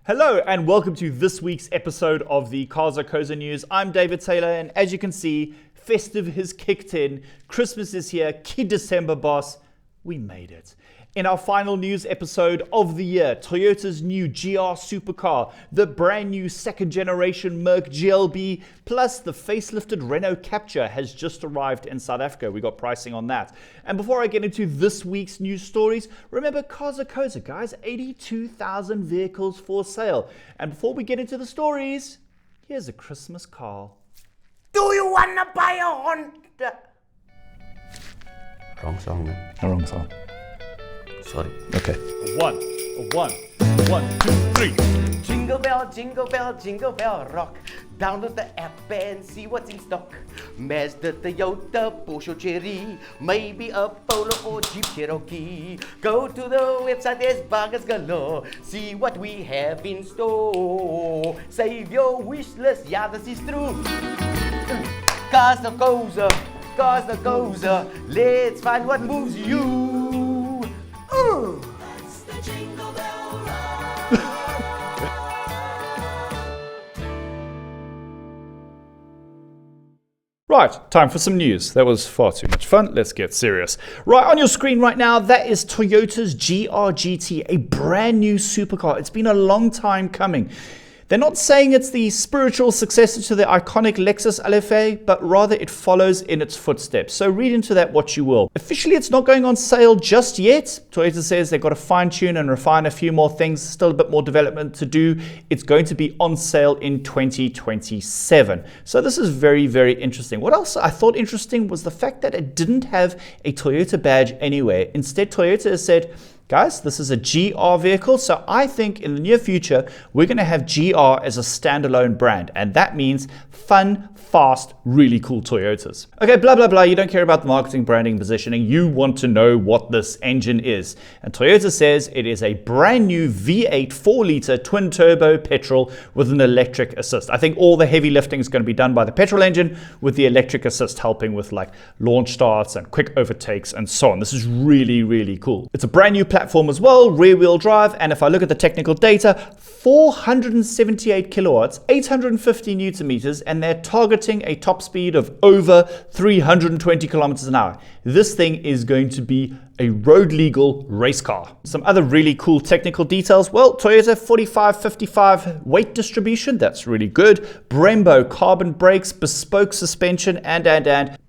Hello and welcome to this week's episode of the Cars.co.za news. I'm David Taylor, and as you can see, Festive has kicked in. Christmas is here. Key December, boss. We made it. In our final news episode of the year, Toyota's new GR supercar, the brand new second generation Merc GLB, plus the facelifted Renault Captur has just arrived in South Africa. We got pricing on that. And before I get into this week's news stories, remember Cars.co.za, guys, 82,000 vehicles for sale. And before we get into the stories, here's a Christmas call. Do you wanna buy a Honda? Wrong song, man. No, wrong song. Sorry. Okay. One, two, three. Jingle bell, rock. Download the app and see what's in stock. Mazda, Toyota, Porsche, Cherry, maybe a Polo or Jeep Cherokee. Go to the website, there's bargains galore. See what we have in store. Save your wish list, yeah, this is true. Cars.co.za, Cars.co.za. Let's find what moves you. That's the jingle bell ride. Right, time for some news. That was far too much fun. Let's get serious. Right, on your screen right now, that is Toyota's GR GT, a brand new supercar. It's been a long time coming. They're not saying it's the spiritual successor to the iconic Lexus LFA, but rather it follows in its footsteps. So read into that what you will. Officially, it's not going on sale just yet. Toyota says they've got to fine tune and refine a few more things, still a bit more development to do. It's going to be on sale in 2027. So this is very, very interesting. What else I thought interesting was the fact that it didn't have a Toyota badge anywhere. Instead, Toyota has said, guys, this is a GR vehicle, so I think in the near future, we're going to have GR as a standalone brand, and that means fun, fast, really cool Toyotas. Okay, blah, blah, blah. You don't care about the marketing, branding, positioning. You want to know what this engine is. And Toyota says it is a brand new V8 4-liter twin-turbo petrol with an electric assist. I think all the heavy lifting is going to be done by the petrol engine, with the electric assist helping with like launch starts and quick overtakes and so on. This is really, really cool. It's a brand new platform as well, rear-wheel drive, and if I look at the technical data, 478 kilowatts, 850 newton meters, and they're targeting a top speed of over 320 kilometers an hour. This thing is going to be a road-legal race car. Some other really cool technical details. Well, Toyota 45-55 weight distribution, that's really good. Brembo carbon brakes, bespoke suspension, and.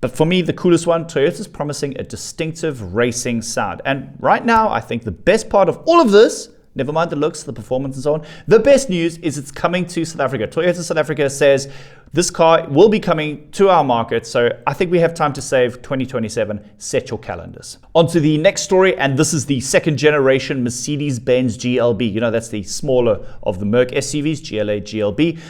But for me, the coolest one, Toyota's promising a distinctive racing sound. And right now, I think the best part of all of this, never mind the looks, the performance and so on, the best news is it's coming to South Africa. Toyota South Africa says this car will be coming to our market, so I think we have time to save 2027. Set your calendars. On to the next story, and this is the second generation Mercedes-Benz GLB. You know, that's the smaller of the Merc SUVs, GLA, GLB.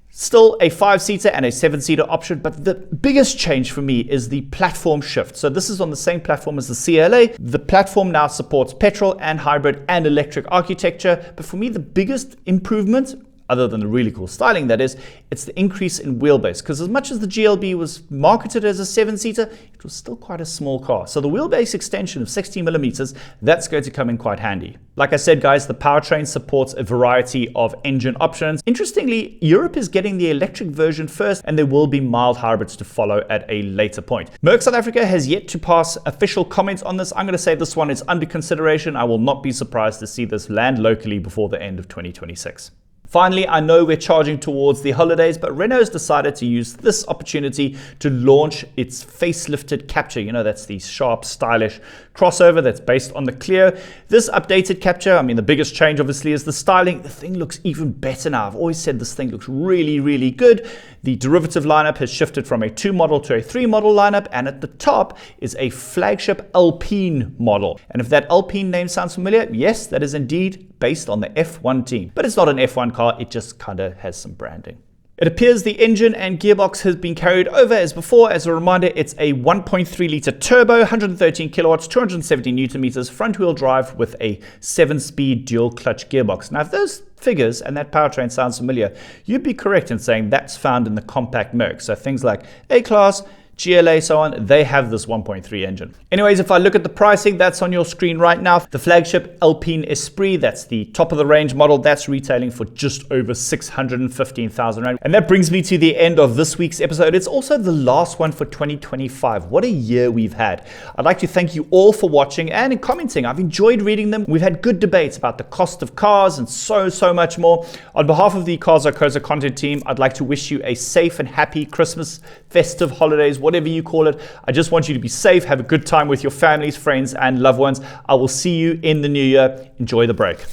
Still a 5-seater and a 7-seater option, but the biggest change for me is the platform shift. So this is on the same platform as the CLA. The platform now supports petrol and hybrid and electric architecture. But for me, the biggest improvement, other than the really cool styling that is, it's the increase in wheelbase. Because as much as the GLB was marketed as a 7-seater, it was still quite a small car. So the wheelbase extension of 60 millimeters, that's going to come in quite handy. Like I said, guys, the powertrain supports a variety of engine options. Interestingly, Europe is getting the electric version first, and there will be mild hybrids to follow at a later point. Merc South Africa has yet to pass official comments on this. I'm going to say this one is under consideration. I will not be surprised to see this land locally before the end of 2026. Finally, I know we're charging towards the holidays, but Renault's decided to use this opportunity to launch its facelifted Captur. You know, that's the sharp, stylish crossover that's based on the Clio. This updated Captur, I mean, the biggest change obviously is the styling. The thing looks even better now. I've always said this thing looks really, really good. The derivative lineup has shifted from a 2-model to a 3-model lineup, and at the top is a flagship Alpine model. And if that Alpine name sounds familiar, yes, that is indeed based on the F1 team. But it's not an F1 car, it just kind of has some branding. It appears the engine and gearbox has been carried over as before. As a reminder, it's a 1.3-litre turbo, 113 kilowatts, 270 newton meters, front-wheel drive with a 7-speed dual-clutch gearbox. Now, if those figures and that powertrain sounds familiar, you'd be correct in saying that's found in the compact Merc. So things like A-Class, GLA, so on, they have this 1.3 engine. Anyways, if I look at the pricing, that's on your screen right now. The flagship Alpine Esprit, that's the top of the range model, that's retailing for just over 615,000 Rand. And that brings me to the end of this week's episode. It's also the last one for 2025. What a year we've had. I'd like to thank you all for watching and commenting. I've enjoyed reading them. We've had good debates about the cost of cars and so much more. On behalf of the Cars.co.za content team, I'd like to wish you a safe and happy Christmas, festive holidays, whatever you call it. I just want you to be safe, have a good time with your families, friends, and loved ones. I will see you in the new year. Enjoy the break.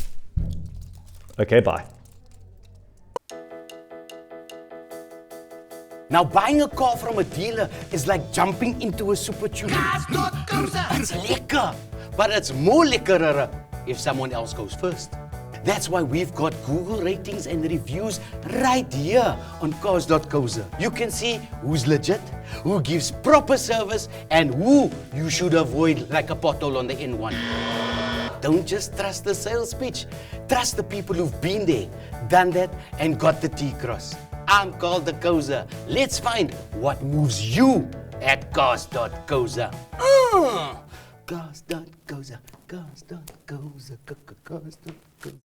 Okay, bye. Now, buying a car from a dealer is like jumping into a super tuner. It's lekker, but it's more lekkerer if someone else goes first. That's why we've got Google ratings and reviews right here on Cars.co.za. You can see who's legit, who gives proper service, and who you should avoid like a pothole on the N1. Don't just trust the sales pitch. Trust the people who've been there, done that, and got the T cross. I'm Cars.co.za. Let's find what moves you at Cars.co.za. Cars.co.za, Cars.co.za, Cars.co.za.